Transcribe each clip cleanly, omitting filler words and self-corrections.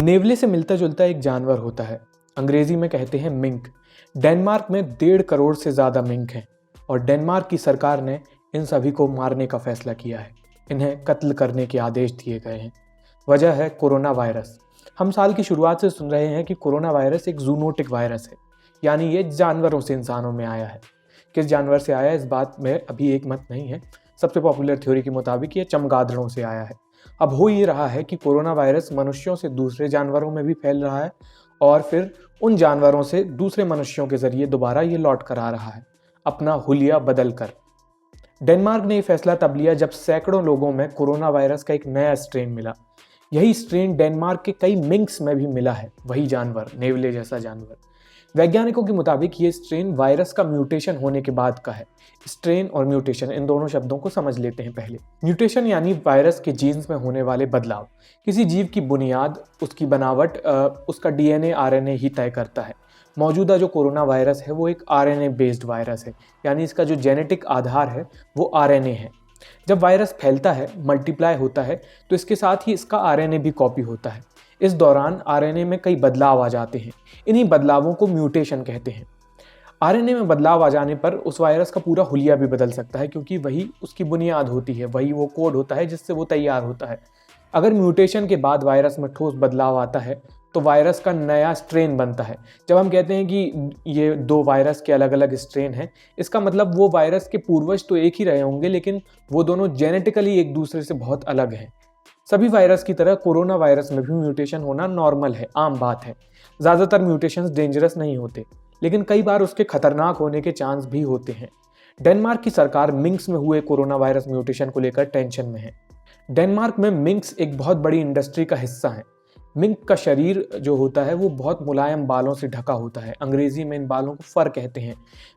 नेवले से मिलता जुलता एक जानवर होता है। अंग्रेजी में कहते हैं मिंक। डेनमार्क में 1.5 करोड़ से ज़्यादा मिंक हैं और डेनमार्क की सरकार ने इन सभी को मारने का फैसला किया है। इन्हें कत्ल करने के आदेश दिए गए हैं। वजह है कोरोना वायरस। हम साल की शुरुआत से सुन रहे हैं कि कोरोना वायरस एक जूनोटिक वायरस है, यानी ये जानवरों से इंसानों में आया है। किस जानवर से आया इस बात में अभी एक मत नहीं है। सबसे पॉपुलर थ्योरी के मुताबिक ये चमगादड़ों से आया है। अब हो ये रहा है कि कोरोना वायरस मनुष्यों से दूसरे जानवरों में भी फैल रहा है और फिर उन जानवरों से दूसरे मनुष्यों के जरिए दोबारा ये लौट कर आ रहा है, अपना हुलिया बदल कर। डेनमार्क ने यह फैसला तब लिया जब सैकड़ों लोगों में कोरोना वायरस का एक नया स्ट्रेन मिला। यही स्ट्रेन डेनमार्क के कई मिंक्स में भी मिला है, वही जानवर, नेवले जैसा जानवर। वैज्ञानिकों के मुताबिक ये स्ट्रेन वायरस का म्यूटेशन होने के बाद का है। स्ट्रेन और म्यूटेशन, इन दोनों शब्दों को समझ लेते हैं पहले। म्यूटेशन यानी वायरस के जीन्स में होने वाले बदलाव। किसी जीव की बुनियाद, उसकी बनावट, उसका डीएनए आरएनए ही तय करता है। मौजूदा जो कोरोना वायरस है वो एक आरएनए बेस्ड वायरस है, यानी इसका जो जेनेटिक आधार है वो आरएनए है। जब वायरस फैलता है, मल्टीप्लाई होता है, तो इसके साथ ही इसका आरएनए भी कॉपी होता है। इस दौरान आरएनए में कई बदलाव आ जाते हैं। इन्हीं बदलावों को म्यूटेशन कहते हैं। आरएनए में बदलाव आ जाने पर उस वायरस का पूरा हुलिया भी बदल सकता है, क्योंकि वही उसकी बुनियाद होती है, वही वो कोड होता है जिससे वो तैयार होता है। अगर म्यूटेशन के बाद वायरस में ठोस बदलाव आता है तो वायरस का नया स्ट्रेन बनता है। जब हम कहते हैं कि ये दो वायरस के अलग अलग स्ट्रेन हैं, इसका मतलब वो वायरस के पूर्वज तो एक ही रहे होंगे, लेकिन वो दोनों जेनेटिकली एक दूसरे से बहुत अलग हैं। सभी वायरस की तरह कोरोना वायरस में भी म्यूटेशन होना नॉर्मल है, आम बात है। ज़्यादातर म्यूटेशंस डेंजरस नहीं होते, लेकिन कई बार उसके खतरनाक होने के चांस भी होते हैं। डेनमार्क की सरकार मिंक्स में हुए कोरोना वायरस म्यूटेशन को लेकर टेंशन में है। डेनमार्क में मिंक्स एक बहुत बड़ी इंडस्ट्री का हिस्सा है। मिंक का शरीर जो होता है वो बहुत मुलायम बालों से ढका होता है। अंग्रेजी में इन बालों को फर कहते हैं।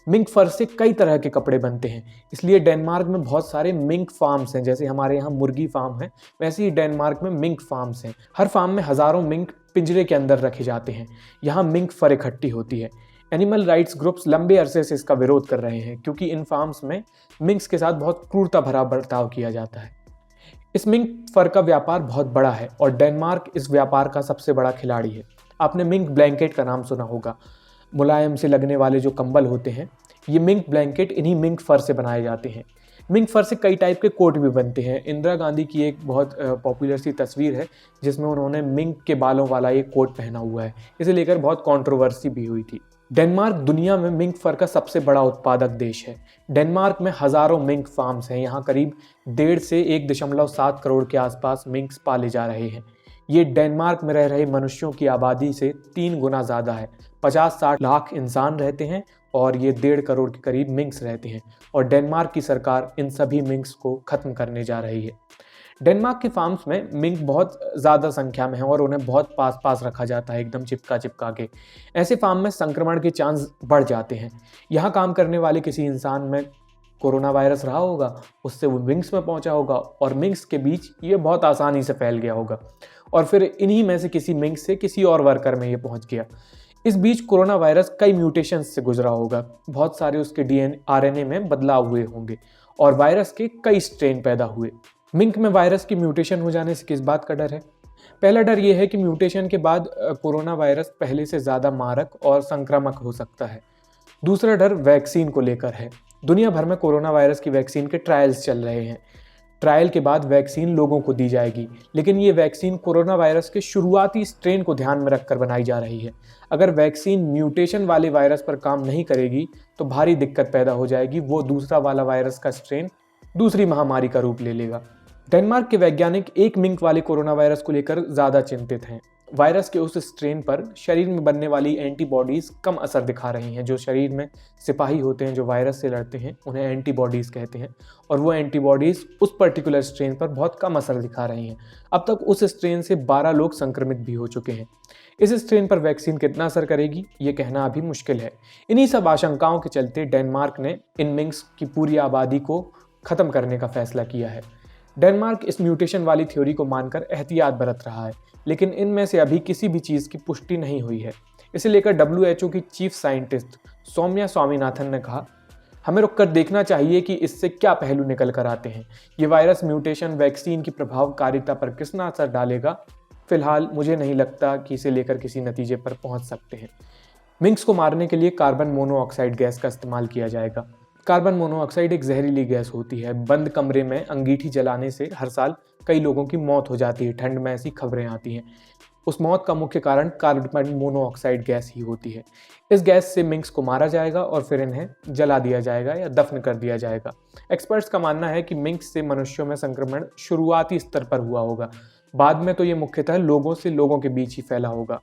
मिंक फर से कई तरह के कपड़े बनते हैं, इसलिए डेनमार्क में बहुत सारे मिंक फार्म्स हैं। जैसे हमारे यहाँ मुर्गी फार्म है, वैसे ही डेनमार्क में मिंक फार्म्स हैं। हर फार्म में हज़ारों मिंक पिंजरे के अंदर रखे जाते हैं। यहाँ मिंक फर इकट्ठी होती है। एनिमल राइट्स ग्रुप्स लंबे अरसे से इसका विरोध कर रहे हैं, क्योंकि इन फार्म्स में मिंक्स के साथ बहुत क्रूरता भरा बर्ताव किया जाता है। इस मिंक फर का व्यापार बहुत बड़ा है और डेनमार्क इस व्यापार का सबसे बड़ा खिलाड़ी है। आपने मिंक ब्लैंकेट का नाम सुना होगा। मुलायम से लगने वाले जो कंबल होते हैं, ये मिंक ब्लैंकेट इन्हीं मिंक फर से बनाए जाते हैं। मिंक फर से कई टाइप के कोट भी बनते हैं। इंदिरा गांधी की एक बहुत पॉपुलर सी तस्वीर है जिसमें उन्होंने मिंक के बालों वाला एक कोट पहना हुआ है। इसे लेकर बहुत कंट्रोवर्सी भी हुई थी। डेनमार्क दुनिया में मिंक फर का सबसे बड़ा उत्पादक देश है। डेनमार्क में हज़ारों मिंक फार्म्स हैं। यहाँ करीब 1.5 से 1.7 करोड़ के आसपास मिंक्स पाले जा रहे हैं। ये डेनमार्क में रह रहे मनुष्यों की आबादी से 3 गुना ज़्यादा है। 50-60 लाख इंसान रहते हैं और ये 1.5 करोड़ के करीब मिंक्स रहते हैं, और डेनमार्क की सरकार इन सभी मिंक्स को ख़त्म करने जा रही है। डेनमार्क के फार्म्स में मिंक बहुत ज़्यादा संख्या में है और उन्हें बहुत पास पास रखा जाता है, एकदम चिपका चिपका के। ऐसे फार्म में संक्रमण के चांस बढ़ जाते हैं। यहाँ काम करने वाले किसी इंसान में कोरोना वायरस रहा होगा, उससे वो मिंक्स में पहुँचा होगा और मिंक्स के बीच ये बहुत आसानी से फैल गया होगा, और फिर इन्हीं में से किसी मिंक्स से किसी और वर्कर में ये पहुँच गया। इस बीच कोरोना वायरस कई म्यूटेशंस से गुजरा होगा। बहुत सारे उसके डीएनए आरएनए में बदलाव हुए होंगे और वायरस के कई स्ट्रेन पैदा हुए। मिंक में वायरस की म्यूटेशन हो जाने से किस बात का डर है? पहला डर यह है कि म्यूटेशन के बाद कोरोना वायरस पहले से ज़्यादा मारक और संक्रामक हो सकता है। दूसरा डर वैक्सीन को लेकर है। दुनिया भर में कोरोना वायरस की वैक्सीन के ट्रायल्स चल रहे हैं। ट्रायल के बाद वैक्सीन लोगों को दी जाएगी, लेकिन ये वैक्सीन कोरोना वायरस के शुरुआती स्ट्रेन को ध्यान में रखकर बनाई जा रही है। अगर वैक्सीन म्यूटेशन वाले वायरस पर काम नहीं करेगी तो भारी दिक्कत पैदा हो जाएगी। वो दूसरा वाला वायरस का स्ट्रेन दूसरी महामारी का रूप ले लेगा। डेनमार्क के वैज्ञानिक एक मिंक वाले कोरोना वायरस को लेकर ज़्यादा चिंतित हैं। वायरस के उस स्ट्रेन पर शरीर में बनने वाली एंटीबॉडीज़ कम असर दिखा रही हैं। जो शरीर में सिपाही होते हैं जो वायरस से लड़ते हैं, उन्हें एंटीबॉडीज़ कहते हैं, और वो एंटीबॉडीज़ उस पर्टिकुलर स्ट्रेन पर बहुत कम असर दिखा रही हैं। अब तक उस स्ट्रेन से 12 लोग संक्रमित भी हो चुके हैं। इस स्ट्रेन पर वैक्सीन कितना असर करेगी, ये कहना अभी मुश्किल है। इन्हीं सब आशंकाओं के चलते डेनमार्क ने इन मिंक्स की पूरी आबादी को ख़त्म करने का फैसला किया है। डेनमार्क इस म्यूटेशन वाली थ्योरी को मानकर एहतियात बरत रहा है, लेकिन इनमें से अभी किसी भी चीज़ की पुष्टि नहीं हुई है। इसे लेकर WHO की चीफ साइंटिस्ट सौम्या स्वामीनाथन ने कहा, हमें रुककर देखना चाहिए कि इससे क्या पहलू निकल कर आते हैं। ये वायरस म्यूटेशन वैक्सीन की प्रभावकारिता पर कितना असर डालेगा, फिलहाल मुझे नहीं लगता कि इसे लेकर किसी नतीजे पर पहुंच सकते हैं। मिंक्स को मारने के लिए कार्बन मोनोऑक्साइड गैस का इस्तेमाल किया जाएगा। कार्बन मोनोऑक्साइड एक जहरीली गैस होती है। बंद कमरे में अंगीठी जलाने से हर साल कई लोगों की मौत हो जाती है। ठंड में ऐसी खबरें आती हैं। उस मौत का मुख्य कारण कार्बन मोनोऑक्साइड गैस ही होती है। इस गैस से मिंक्स को मारा जाएगा और फिर इन्हें जला दिया जाएगा या दफन कर दिया जाएगा। एक्सपर्ट्स का मानना है कि मिंक्स से मनुष्यों में संक्रमण शुरुआती स्तर पर हुआ होगा, बाद में तो ये मुख्यतः लोगों से लोगों के बीच ही फैला होगा।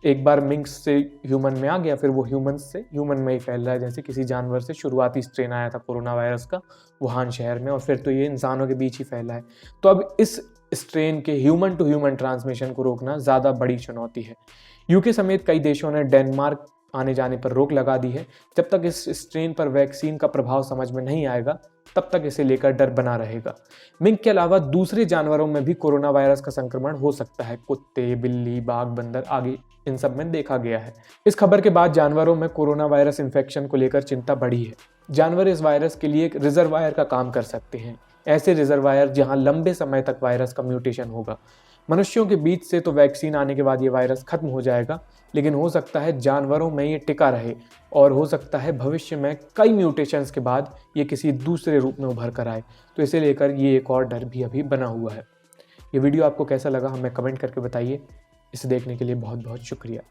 एक बार मिंक्स से ह्यूमन में आ गया, फिर वो ह्यूमन से ह्यूमन में ही फैल रहा है। जैसे किसी जानवर से शुरुआती स्ट्रेन आया था कोरोना वायरस का वुहान शहर में, और फिर तो ये इंसानों के बीच ही फैला है। तो अब इस स्ट्रेन के ह्यूमन टू ह्यूमन ट्रांसमिशन को रोकना ज़्यादा बड़ी चुनौती है। यूके समेत कई देशों ने डेनमार्क आने जाने पर रोक लगा दी है। जब तक इस स्ट्रेन पर वैक्सीन का प्रभाव समझ में नहीं आएगा, तब तक इसे लेकर डर बना रहेगा। मिंक के अलावा दूसरे जानवरों में भी कोरोना वायरस का संक्रमण हो सकता है। कुत्ते, बिल्ली, बाघ, बंदर आदि इन सब में देखा गया है। इस खबर के बाद जानवरों में कोरोना वायरस इन्फेक्शन को लेकर चिंता बढ़ी है। जानवर इस वायरस के लिए एक रिजर्वायर का काम कर सकते हैं, ऐसे रिजर्वायर जहां लंबे समय तक वायरस का म्यूटेशन होगा। मनुष्यों के बीच से तो वैक्सीन आने के बाद ये वायरस खत्म हो जाएगा, लेकिन हो सकता है जानवरों में ये टिका रहे और हो सकता है भविष्य में कई म्यूटेशंस के बाद ये किसी दूसरे रूप में उभर कर आए। तो इसे लेकर ये एक और डर भी अभी बना हुआ है। ये वीडियो आपको कैसा लगा हमें कमेंट करके बताइए। इसे देखने के लिए बहुत बहुत शुक्रिया।